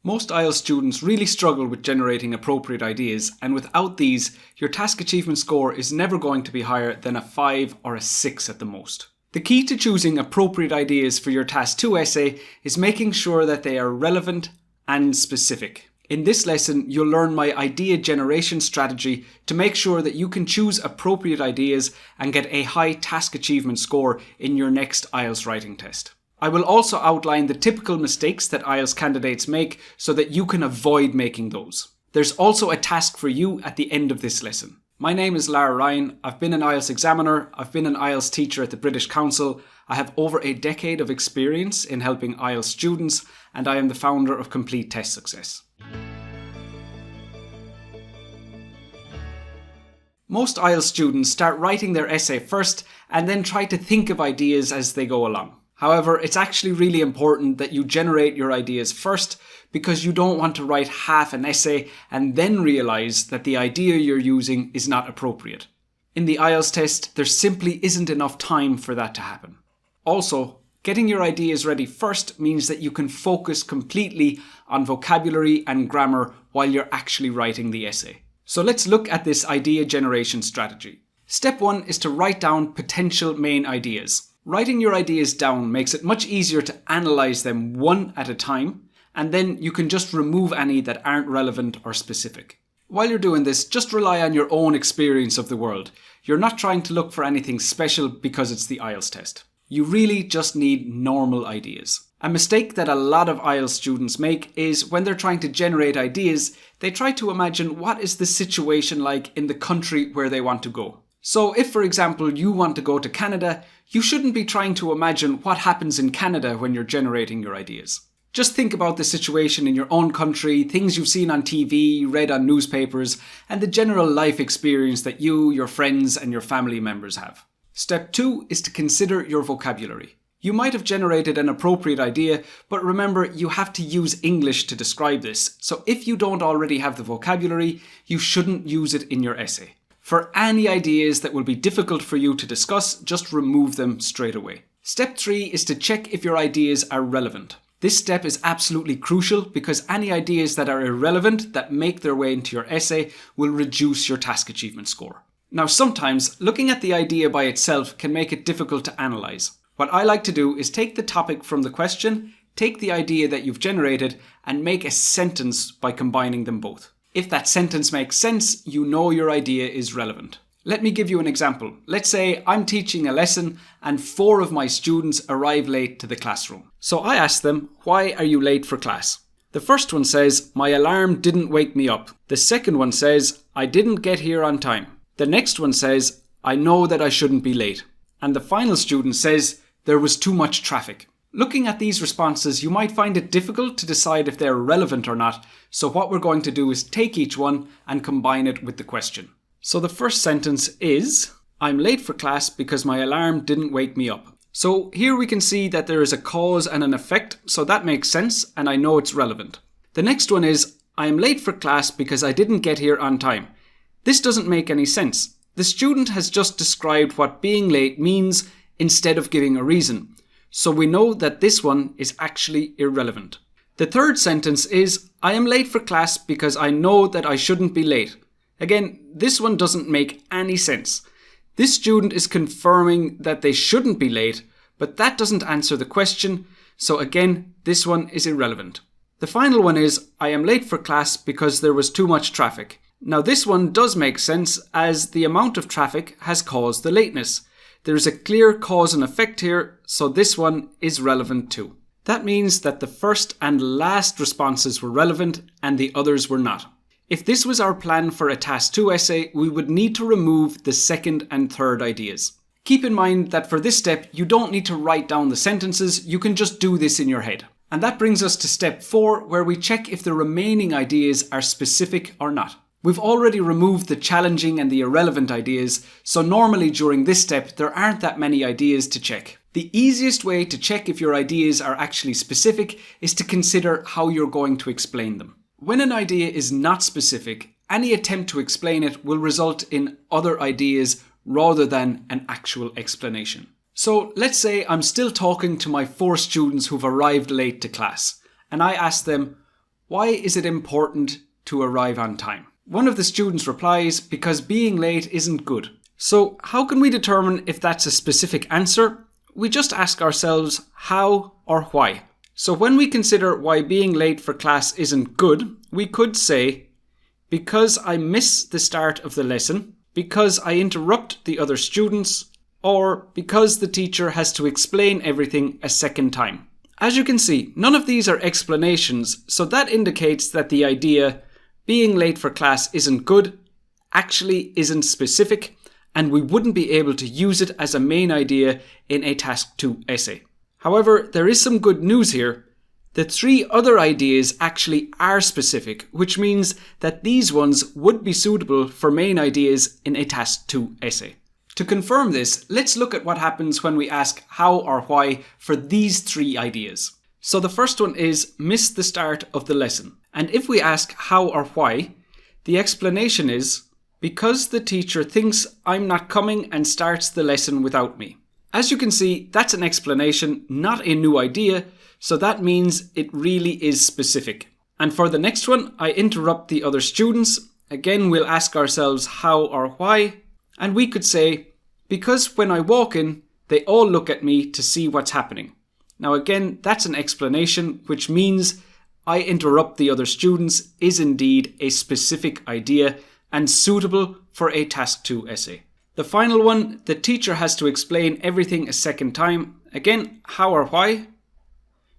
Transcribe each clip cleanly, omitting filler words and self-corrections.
Most IELTS students really struggle with generating appropriate ideas, and without these, your task achievement score is never going to be higher than a 5 or a 6 at the most. The key to choosing appropriate ideas for your Task 2 essay is making sure that they are relevant and specific. In this lesson, you'll learn my idea generation strategy to make sure that you can choose appropriate ideas and get a high task achievement score in your next IELTS writing test. I will also outline the typical mistakes that IELTS candidates make so that you can avoid making those. There's also a task for you at the end of this lesson. My name is Lar Ryan. I've been an IELTS examiner, I've been an IELTS teacher at the British Council, I have over a decade of experience in helping IELTS students, and I am the founder of Complete Test Success. Most IELTS students start writing their essay first and then try to think of ideas as they go along. However, it's actually really important that you generate your ideas first because you don't want to write half an essay and then realise that the idea you're using is not appropriate. In the IELTS test, there simply isn't enough time for that to happen. Also, getting your ideas ready first means that you can focus completely on vocabulary and grammar while you're actually writing the essay. So let's look at this idea generation strategy. Step 1 is to write down potential main ideas. Writing your ideas down makes it much easier to analyse them one at a time, and then you can just remove any that aren't relevant or specific. While you're doing this, just rely on your own experience of the world. You're not trying to look for anything special because it's the IELTS test. You really just need normal ideas. A mistake that a lot of IELTS students make is when they're trying to generate ideas, they try to imagine what is the situation like in the country where they want to go. So if, for example, you want to go to Canada, you shouldn't be trying to imagine what happens in Canada when you're generating your ideas. Just think about the situation in your own country, things you've seen on TV, read on newspapers, and the general life experience that you, your friends, and your family members have. Step 2 is to consider your vocabulary. You might have generated an appropriate idea, but remember, you have to use English to describe this. So if you don't already have the vocabulary, you shouldn't use it in your essay. For any ideas that will be difficult for you to discuss, just remove them straight away. Step 3 is to check if your ideas are relevant. This step is absolutely crucial because any ideas that are irrelevant that make their way into your essay will reduce your task achievement score. Now sometimes, looking at the idea by itself can make it difficult to analyse. What I like to do is take the topic from the question, take the idea that you've generated, and make a sentence by combining them both. If that sentence makes sense, you know your idea is relevant. Let me give you an example. Let's say I'm teaching a lesson and 4 of my students arrive late to the classroom. So I ask them, why are you late for class? The first one says, my alarm didn't wake me up. The second one says, I didn't get here on time. The next one says, I know that I shouldn't be late. And the final student says, there was too much traffic. Looking at these responses, you might find it difficult to decide if they're relevant or not, so what we're going to do is take each one and combine it with the question. So the first sentence is, I'm late for class because my alarm didn't wake me up. So here we can see that there is a cause and an effect, so that makes sense and I know it's relevant. The next one is, I am late for class because I didn't get here on time. This doesn't make any sense. The student has just described what being late means instead of giving a reason. So we know that this one is actually irrelevant. The third sentence is, I am late for class because I know that I shouldn't be late. Again, this one doesn't make any sense. This student is confirming that they shouldn't be late, but that doesn't answer the question, so again, this one is irrelevant. The final one is, I am late for class because there was too much traffic. Now this one does make sense as the amount of traffic has caused the lateness. There is a clear cause and effect here, so this one is relevant too. That means that the first and last responses were relevant and the others were not. If this was our plan for a Task 2 essay, we would need to remove the second and third ideas. Keep in mind that for this step, you don't need to write down the sentences, you can just do this in your head. And that brings us to step 4, where we check if the remaining ideas are specific or not. We've already removed the challenging and the irrelevant ideas, so normally during this step there aren't that many ideas to check. The easiest way to check if your ideas are actually specific is to consider how you're going to explain them. When an idea is not specific, any attempt to explain it will result in other ideas rather than an actual explanation. So let's say I'm still talking to my 4 students who've arrived late to class, and I ask them, Why is it important to arrive on time? One of the students replies, because being late isn't good. So how can we determine if that's a specific answer? We just ask ourselves how or why. So when we consider why being late for class isn't good, we could say, because I miss the start of the lesson, because I interrupt the other students, or because the teacher has to explain everything a second time. As you can see, none of these are explanations, so that indicates that the idea, being late for class isn't good, actually isn't specific, and we wouldn't be able to use it as a main idea in a Task 2 essay. However, there is some good news here. The 3 other ideas actually are specific, which means that these ones would be suitable for main ideas in a Task 2 essay. To confirm this, let's look at what happens when we ask how or why for these 3 ideas. So the first one is miss the start of the lesson. And if we ask how or why, the explanation is because the teacher thinks I'm not coming and starts the lesson without me. As you can see, that's an explanation, not a new idea, so that means it really is specific. And for the next one, I interrupt the other students. Again, we'll ask ourselves how or why, and we could say, because when I walk in, they all look at me to see what's happening. Now again, that's an explanation, which means I interrupt the other students is indeed a specific idea and suitable for a Task 2 essay. The final one, the teacher has to explain everything a second time. Again, how or why?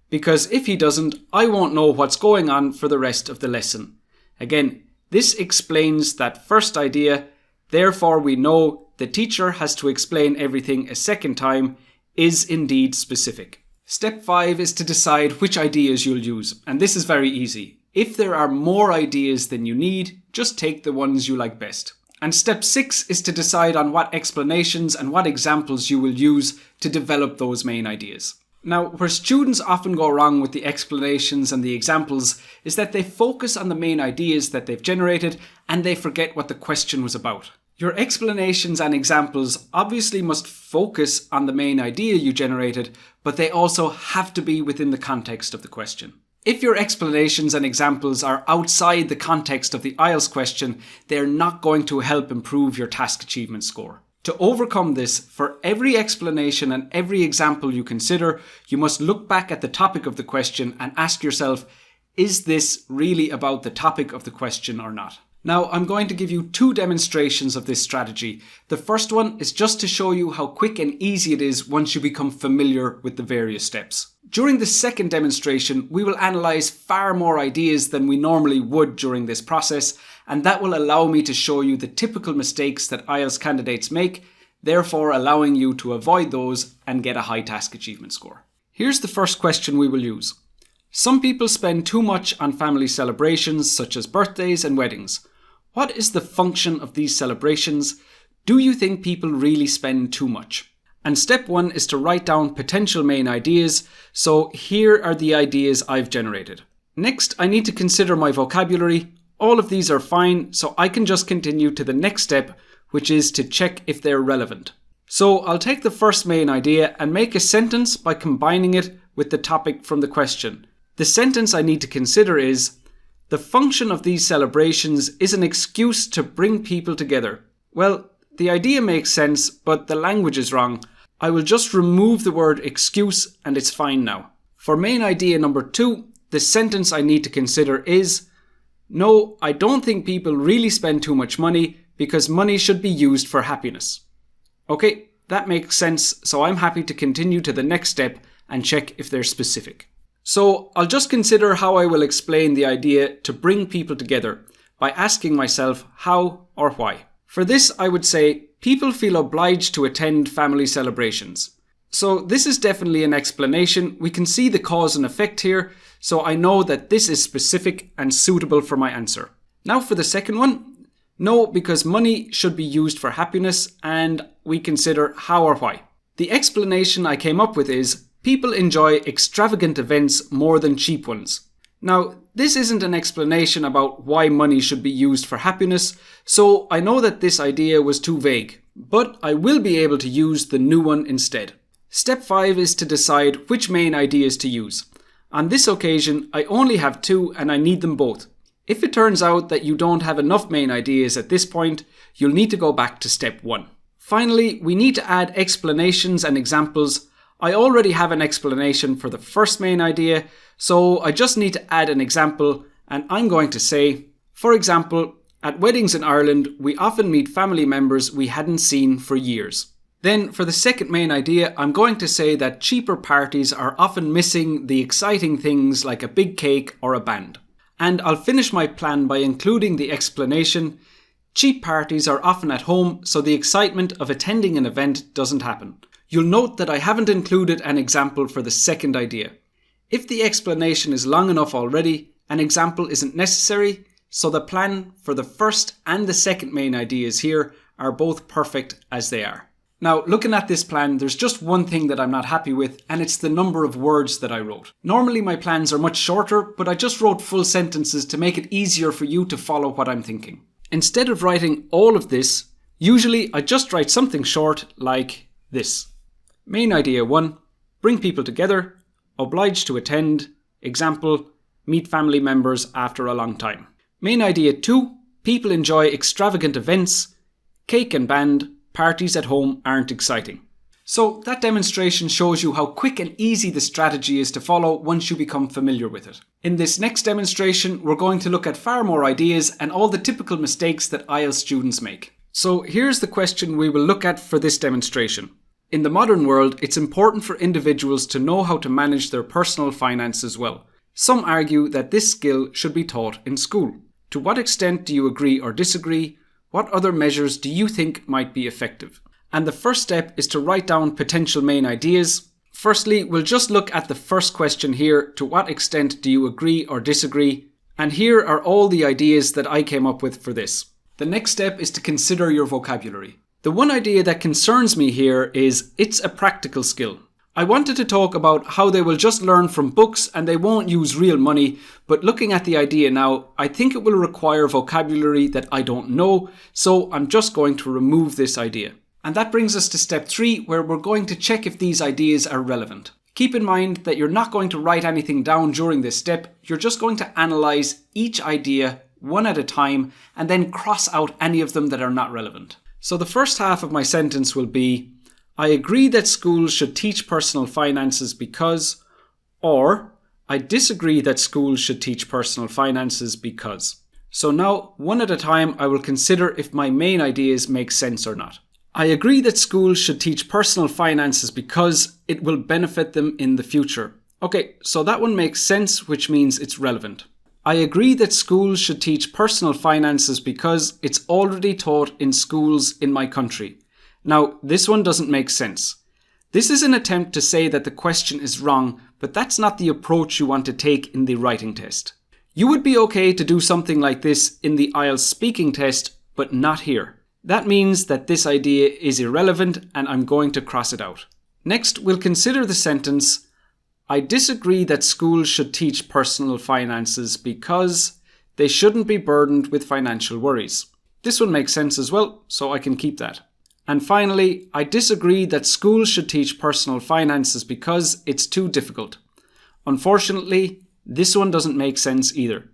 Because if he doesn't, I won't know what's going on for the rest of the lesson. Again, this explains that first idea, therefore we know the teacher has to explain everything a second time is indeed specific. Step 5 is to decide which ideas you'll use, and this is very easy. If there are more ideas than you need, just take the ones you like best. And step 6 is to decide on what explanations and what examples you will use to develop those main ideas. Now, where students often go wrong with the explanations and the examples is that they focus on the main ideas that they've generated and they forget what the question was about. Your explanations and examples obviously must focus on the main idea you generated, but they also have to be within the context of the question. If your explanations and examples are outside the context of the IELTS question, they're not going to help improve your task achievement score. To overcome this, for every explanation and every example you consider, you must look back at the topic of the question and ask yourself, is this really about the topic of the question or not? Now, I'm going to give you 2 demonstrations of this strategy. The first one is just to show you how quick and easy it is once you become familiar with the various steps. During the second demonstration, we will analyse far more ideas than we normally would during this process, and that will allow me to show you the typical mistakes that IELTS candidates make, therefore allowing you to avoid those and get a high task achievement score. Here's the first question we will use. Some people spend too much on family celebrations such as birthdays and weddings. What is the function of these celebrations? Do you think people really spend too much? And step 1 is to write down potential main ideas. So here are the ideas I've generated. Next, I need to consider my vocabulary. All of these are fine, so I can just continue to the next step, which is to check if they're relevant. So I'll take the first main idea and make a sentence by combining it with the topic from the question. The sentence I need to consider is, the function of these celebrations is an excuse to bring people together. Well, the idea makes sense, but the language is wrong. I will just remove the word excuse and it's fine now. For main idea number 2, the sentence I need to consider is, no, I don't think people really spend too much money because money should be used for happiness. Okay, that makes sense, so I'm happy to continue to the next step and check if they're specific. So I'll just consider how I will explain the idea to bring people together by asking myself how or why. For this, I would say people feel obliged to attend family celebrations. So this is definitely an explanation. We can see the cause and effect here, so I know that this is specific and suitable for my answer. Now for the second one, no, because money should be used for happiness, and we consider how or why. The explanation I came up with is, people enjoy extravagant events more than cheap ones. Now, this isn't an explanation about why money should be used for happiness, so I know that this idea was too vague, but I will be able to use the new one instead. Step 5 is to decide which main ideas to use. On this occasion, I only have 2 and I need them both. If it turns out that you don't have enough main ideas at this point, you'll need to go back to step 1. Finally, we need to add explanations and examples. I already have an explanation for the first main idea, so I just need to add an example, and I'm going to say, for example, at weddings in Ireland, we often meet family members we hadn't seen for years. Then for the second main idea, I'm going to say that cheaper parties are often missing the exciting things like a big cake or a band. And I'll finish my plan by including the explanation. Cheap parties are often at home, so the excitement of attending an event doesn't happen. You'll note that I haven't included an example for the second idea. If the explanation is long enough already, an example isn't necessary, so the plan for the first and the second main ideas here are both perfect as they are. Now, looking at this plan, there's just one thing that I'm not happy with, and it's the number of words that I wrote. Normally my plans are much shorter, but I just wrote full sentences to make it easier for you to follow what I'm thinking. Instead of writing all of this, usually I just write something short like this. Main idea 1, bring people together, obliged to attend, example, meet family members after a long time. Main idea 2, people enjoy extravagant events, cake and band, parties at home aren't exciting. So that demonstration shows you how quick and easy the strategy is to follow once you become familiar with it. In this next demonstration, we're going to look at far more ideas and all the typical mistakes that IELTS students make. So here's the question we will look at for this demonstration. In the modern world, it's important for individuals to know how to manage their personal finances well. Some argue that this skill should be taught in school. To what extent do you agree or disagree? What other measures do you think might be effective? And the first step is to write down potential main ideas. Firstly, we'll just look at the first question here. To what extent do you agree or disagree? And here are all the ideas that I came up with for this. The next step is to consider your vocabulary. The one idea that concerns me here is it's a practical skill. I wanted to talk about how they will just learn from books and they won't use real money, but looking at the idea now, I think it will require vocabulary that I don't know, so I'm just going to remove this idea. And that brings us to step 3, where we're going to check if these ideas are relevant. Keep in mind that you're not going to write anything down during this step, you're just going to analyse each idea one at a time and then cross out any of them that are not relevant. So the first half of my sentence will be, I agree that schools should teach personal finances because, or I disagree that schools should teach personal finances because. So now, one at a time, I will consider if my main ideas make sense or not. I agree that schools should teach personal finances because it will benefit them in the future. Okay, so that one makes sense, which means it's relevant. I agree that schools should teach personal finances because it's already taught in schools in my country. Now, this one doesn't make sense. This is an attempt to say that the question is wrong, but that's not the approach you want to take in the writing test. You would be okay to do something like this in the IELTS speaking test, but not here. That means that this idea is irrelevant and I'm going to cross it out. Next, we'll consider the sentence, I disagree that schools should teach personal finances because they shouldn't be burdened with financial worries. This one makes sense as well, so I can keep that. And finally, I disagree that schools should teach personal finances because it's too difficult. Unfortunately, this one doesn't make sense either.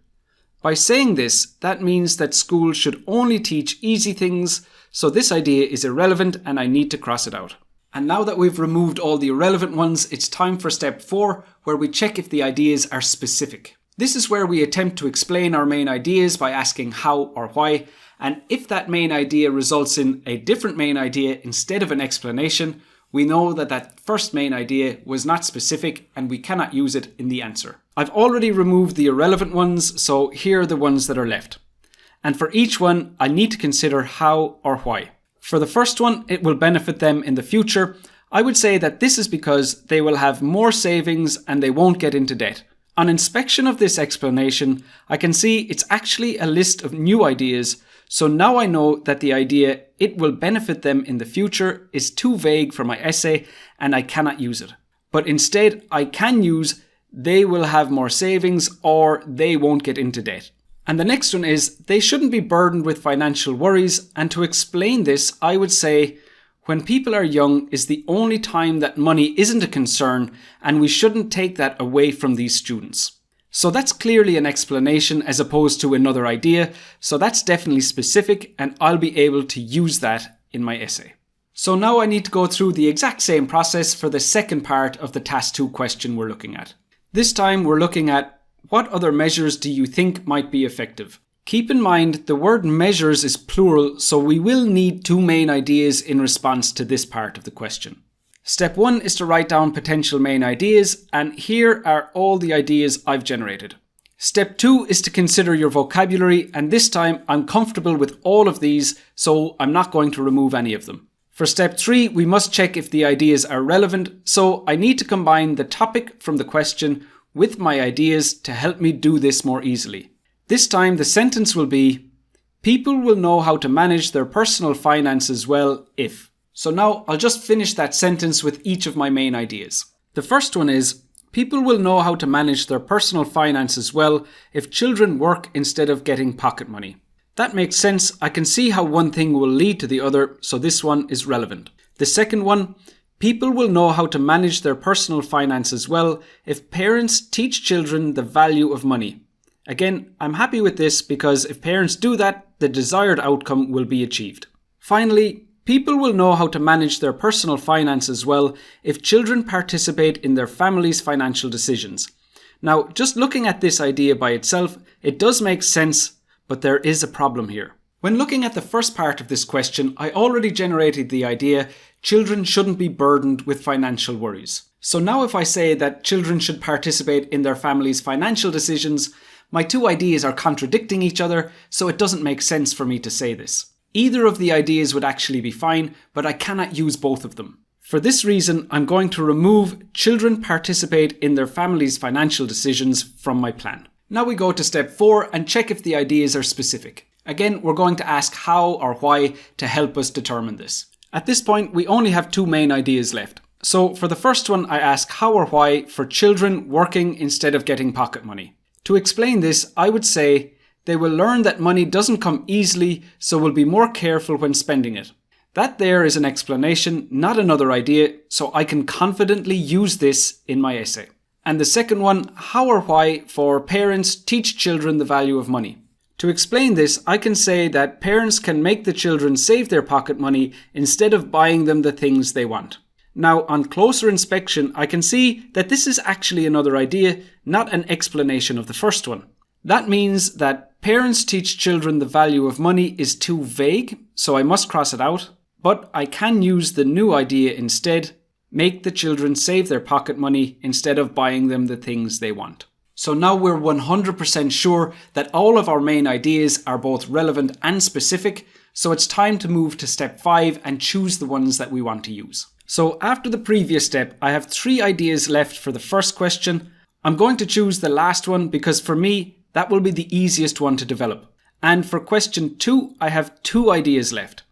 By saying this, that means that schools should only teach easy things, so this idea is irrelevant and I need to cross it out. And now that we've removed all the irrelevant ones, it's time for step 4, where we check if the ideas are specific. This is where we attempt to explain our main ideas by asking how or why, and if that main idea results in a different main idea instead of an explanation, we know that that first main idea was not specific and we cannot use it in the answer. I've already removed the irrelevant ones, so here are the ones that are left. And for each one, I need to consider how or why. For the first one, it will benefit them in the future. I would say that this is because they will have more savings and they won't get into debt. On inspection of this explanation, I can see it's actually a list of new ideas, so now I know that the idea, it will benefit them in the future, is too vague for my essay and I cannot use it. But instead, I can use, they will have more savings or they won't get into debt. And the next one is, they shouldn't be burdened with financial worries, and to explain this, I would say, when people are young is the only time that money isn't a concern, and we shouldn't take that away from these students. So that's clearly an explanation as opposed to another idea, so that's definitely specific and I'll be able to use that in my essay. So now I need to go through the exact same process for the second part of the Task 2 question we're looking at. This time we're looking at what other measures do you think might be effective? Keep in mind the word measures is plural, so we will need two main ideas in response to this part of the question. Step 1 is to write down potential main ideas, and here are all the ideas I've generated. Step 2 is to consider your vocabulary, and this time I'm comfortable with all of these, so I'm not going to remove any of them. For step 3, we must check if the ideas are relevant, so I need to combine the topic from the question with my ideas to help me do this more easily. This time the sentence will be, people will know how to manage their personal finances well if. So now I'll just finish that sentence with each of my main ideas. The first one is, people will know how to manage their personal finances well if children work instead of getting pocket money. That makes sense. I can see how one thing will lead to the other, so this one is relevant. The second one, people will know how to manage their personal finances well if parents teach children the value of money. Again, I'm happy with this because if parents do that, the desired outcome will be achieved. Finally, people will know how to manage their personal finances well if children participate in their family's financial decisions. Now, just looking at this idea by itself, it does make sense, but there is a problem here. When looking at the first part of this question, I already generated the idea children shouldn't be burdened with financial worries. So now if I say that children should participate in their family's financial decisions, my two ideas are contradicting each other, so it doesn't make sense for me to say this. Either of the ideas would actually be fine, but I cannot use both of them. For this reason, I'm going to remove children participate in their family's financial decisions from my plan. Now we go to step 4 and check if the ideas are specific. Again, we're going to ask how or why to help us determine this. At this point, we only have two main ideas left. So for the first one, I ask how or why for children working instead of getting pocket money. To explain this, I would say they will learn that money doesn't come easily, so will be more careful when spending it. That there is an explanation, not another idea, so I can confidently use this in my essay. And the second one, how or why for parents teach children the value of money. To explain this, I can say that parents can make the children save their pocket money instead of buying them the things they want. Now, on closer inspection, I can see that this is actually another idea, not an explanation of the first one. That means that parents teach children the value of money is too vague, so I must cross it out. But I can use the new idea instead, make the children save their pocket money instead of buying them the things they want. So now we're 100% sure that all of our main ideas are both relevant and specific, so it's time to move to step 5 and choose the ones that we want to use. So after the previous step, I have 3 ideas left for the first question. I'm going to choose the last one because for me, that will be the easiest one to develop. And for question 2, I have 2 ideas left.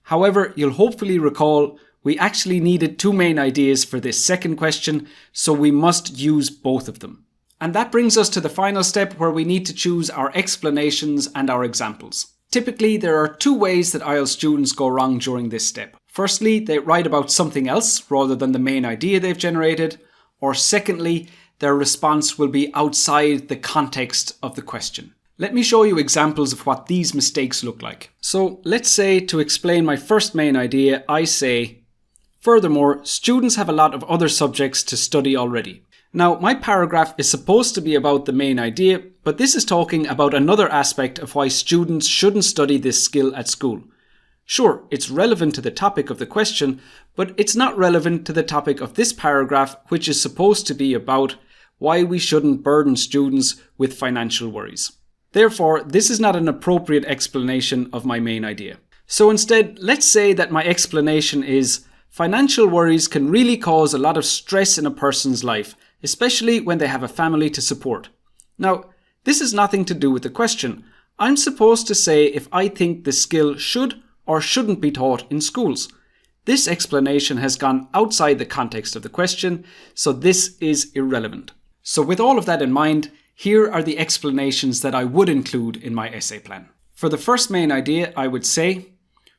However, you'll hopefully recall we actually needed 2 main ideas for this second question, so we must use both of them. And that brings us to the final step where we need to choose our explanations and our examples. Typically, there are 2 ways that IELTS students go wrong during this step. Firstly, they write about something else rather than the main idea they've generated. Or secondly, their response will be outside the context of the question. Let me show you examples of what these mistakes look like. So let's say to explain my first main idea, I say, furthermore, students have a lot of other subjects to study already. Now, my paragraph is supposed to be about the main idea, but this is talking about another aspect of why students shouldn't study this skill at school. Sure, it's relevant to the topic of the question, but it's not relevant to the topic of this paragraph, which is supposed to be about why we shouldn't burden students with financial worries. Therefore, this is not an appropriate explanation of my main idea. So instead, let's say that my explanation is financial worries can really cause a lot of stress in a person's life, especially when they have a family to support. Now, this has nothing to do with the question. I'm supposed to say if I think the skill should or shouldn't be taught in schools. This explanation has gone outside the context of the question, so this is irrelevant. So with all of that in mind, here are the explanations that I would include in my essay plan. For the first main idea, I would say,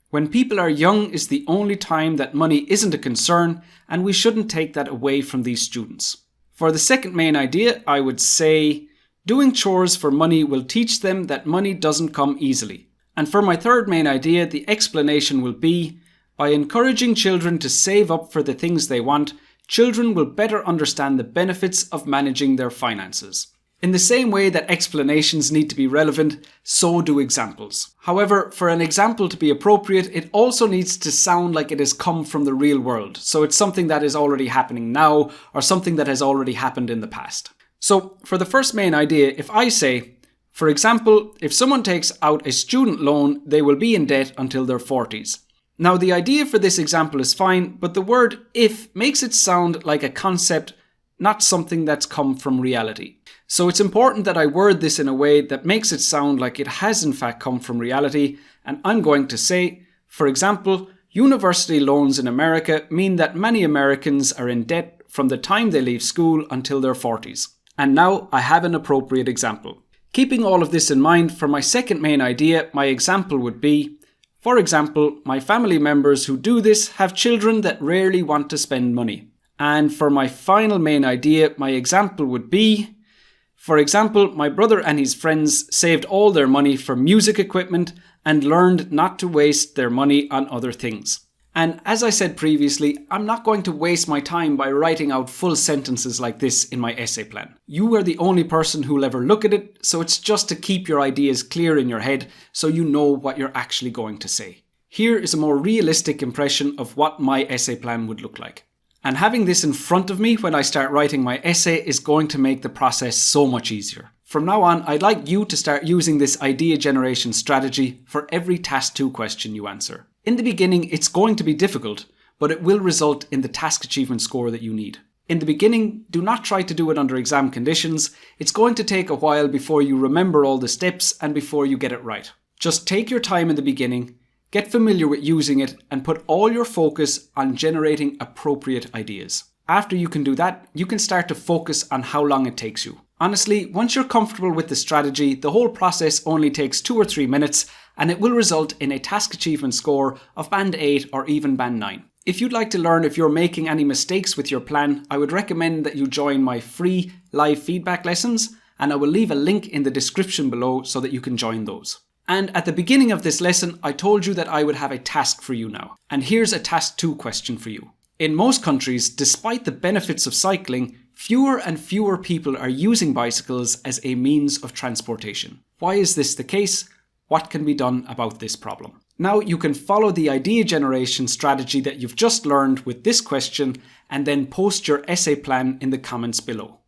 When people are young is the only time that money isn't a concern, and we shouldn't take that away from these students. For the second main idea, I would say doing chores for money will teach them that money doesn't come easily. And for my third main idea, the explanation will be, by encouraging children to save up for the things they want, children will better understand the benefits of managing their finances. In the same way that explanations need to be relevant, so do examples. However, for an example to be appropriate, it also needs to sound like it has come from the real world. So it's something that is already happening now, or something that has already happened in the past. So for the first main idea, if I say, for example, if someone takes out a student loan, they will be in debt until their 40s. Now the idea for this example is fine, but the word if makes it sound like a concept, not something that's come from reality. So it's important that I word this in a way that makes it sound like it has in fact come from reality, and I'm going to say, for example, university loans in America mean that many Americans are in debt from the time they leave school until their 40s. And now I have an appropriate example. Keeping all of this in mind, for my second main idea, my example would be, for example, my family members who do this have children that rarely want to spend money. And for my final main idea, my example would be, for example, my brother and his friends saved all their money for music equipment and learned not to waste their money on other things. And as I said previously, I'm not going to waste my time by writing out full sentences like this in my essay plan. You are the only person who will ever look at it, so it's just to keep your ideas clear in your head so you know what you're actually going to say. Here is a more realistic impression of what my essay plan would look like. And having this in front of me when I start writing my essay is going to make the process so much easier. From now on, I'd like you to start using this idea generation strategy for every Task 2 question you answer. In the beginning, it's going to be difficult, but it will result in the task achievement score that you need. In the beginning, do not try to do it under exam conditions. It's going to take a while before you remember all the steps and before you get it right. Just take your time in the beginning, get familiar with using it, and put all your focus on generating appropriate ideas. After you can do that, you can start to focus on how long it takes you. Honestly, once you're comfortable with the strategy, the whole process only takes 2 or 3 minutes, and it will result in a task achievement score of band 8 or even band 9. If you'd like to learn if you're making any mistakes with your plan, I would recommend that you join my free live feedback lessons, and I will leave a link in the description below so that you can join those. And at the beginning of this lesson, I told you that I would have a task for you now. And here's a Task 2 question for you. In most countries, despite the benefits of cycling, fewer and fewer people are using bicycles as a means of transportation. Why is this the case? What can be done about this problem? Now you can follow the idea generation strategy that you've just learned with this question and then post your essay plan in the comments below.